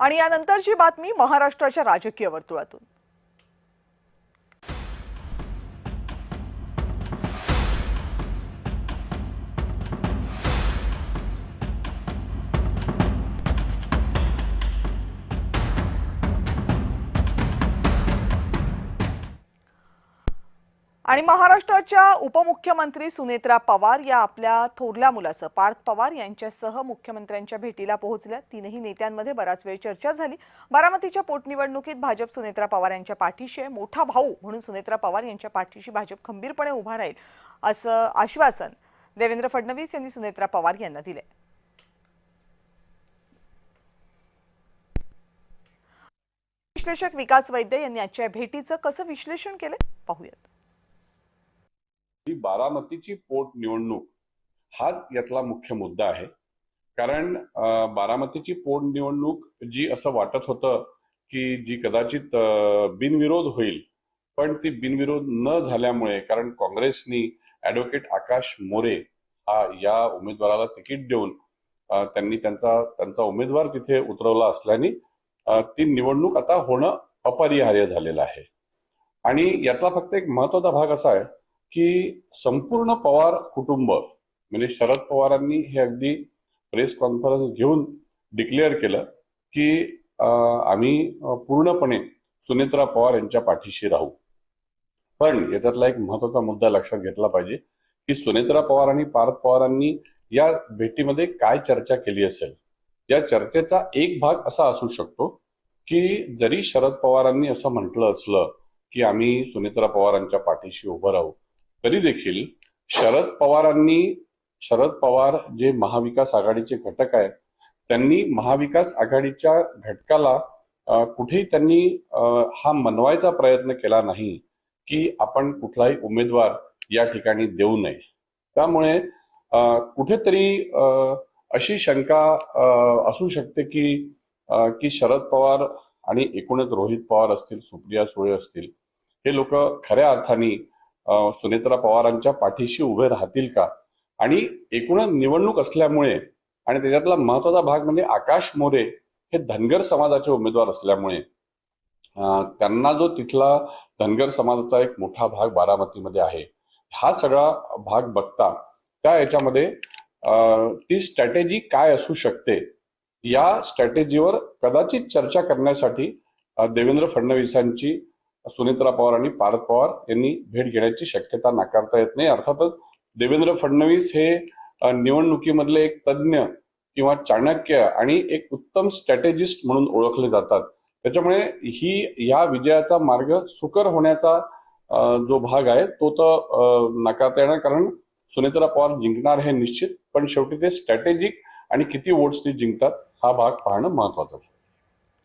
आणि यानंतरची बातमी महाराष्ट्राच्या राजकीय वर्तुळातून। आणि महाराष्ट्राच्या उपमुख्यमंत्री सुनेत्रा पवार या आपल्या थोरल्या मुलाचं पार्थ पवार यांच्यासह मुख्यमंत्र्यांच्या भेटीला पोहोचल्या। तीनही नेत्यांमध्ये बराच वेळ चर्चा झाली। बारामतीच्या पोटनिवडणुकीत भाजप सुनेत्रा पवार यांच्या पाठीशी आहे। मोठा भाऊ म्हणून सुनेत्रा पवार यांच्या पाठीशी भाजप खंबीरपणे उभा राहील असं आश्वासन देवेंद्र फडणवीस यांनी सुनेत्रा पवार यांना दिले। विश्लेषक विकास वैद्य यांनी आजच्या भेटीचं कसं विश्लेषण केलं पाहूयात। बारामतीची पोटनिवडणूक हाच यातला मुख्य मुद्दा आहे। कारण बारामतीची पोटनिवडणूक जी असं वाटत होतं की जी कदाचित बिनविरोध होईल, पण ती बिनविरोध न झाल्यामुळे, कारण काँग्रेसनी ॲडव्होकेट आकाश मोरे या उमेदवाराला तिकीट देऊन त्यांनी त्यांचा उमेदवार तिथे उतरवला असल्याने ती निवडणूक आता होणं अपरिहार्य झालेलं आहे। आणि यातला फक्त एक महत्त्वाचा भाग असा आहे की संपूर्ण पवार कुटुंब म्हणजे शरद पवारांनी हे अगदी प्रेस कॉन्फरन्स घेऊन डिक्लेअर केलं की आम्ही पूर्णपणे सुनेत्रा पवार यांच्या पाठीशी राहू। पण याच्यातला एक महत्त्वाचा मुद्दा लक्षात घेतला पाहिजे की सुनेत्रा पवार आणि पार्थ पवारांनी या भेटीमध्ये काय चर्चा केली असेल। या चर्चेचा एक भाग असा असू शकतो की जरी शरद पवारांनी असं म्हटलं असलं की आम्ही सुनेत्रा पवारांच्या पाठीशी उभं राहू, तरी देखील शरद पवार जे महाविकास आघाडीचे घटक आहेत, त्यांनी महाविकास आघाडीच्या घटकाला कुठेही त्यांनी हा मनवायचा प्रयत्न केला नाही की आपण कुठलाही उमेदवार या ठिकाणी देऊ नये। त्यामुळे कुठेतरी अशी शंका असू शकते की शरद पवार आणि एकूणच रोहित पवार असतील, सुप्रिया सुळे असतील, हे लोक खऱ्या अर्थाने सुनेत्रा पवारांच्या पाठीशी उभे राहतील का। आणि एकूणच निवडणूक असल्यामुळे आणि त्याच्यातला महत्त्वाचा भाग म्हणजे आकाश मोरे हे धनगर समाजाचे उमेदवार असल्यामुळे त्यांना जो तिथला धनगर समाजाचा एक मोठा भाग बारामतीमध्ये आहे, हा सगळा भाग बघता त्या याच्यामध्ये ती स्ट्रॅटेजी काय असू शकते, या स्ट्रॅटेजीवर कदाचित चर्चा करण्यासाठी देवेंद्र फडणवीसांची सुनेत्रा पवार आणि पार्थ पवार यांनी भेट घेण्याची शक्यता नाकारता येत नाही। अर्थातच देवेंद्र फडणवीस हे निवडणुकीमधले एक तज्ज्ञ किंवा चाणक्य आणि एक उत्तम स्ट्रॅटेजिस्ट म्हणून ओळखले जातात। त्याच्यामुळे या विजयाचा मार्ग सुकर होण्याचा जो भाग आहे तो तर नाकारता येणार, कारण सुनेत्रा पवार जिंकणार हे निश्चित, पण शेवटी ते स्ट्रॅटेजिक आणि किती वोट्सनी जिंकतात हा भाग पाहणं महत्त्वाचं आहे।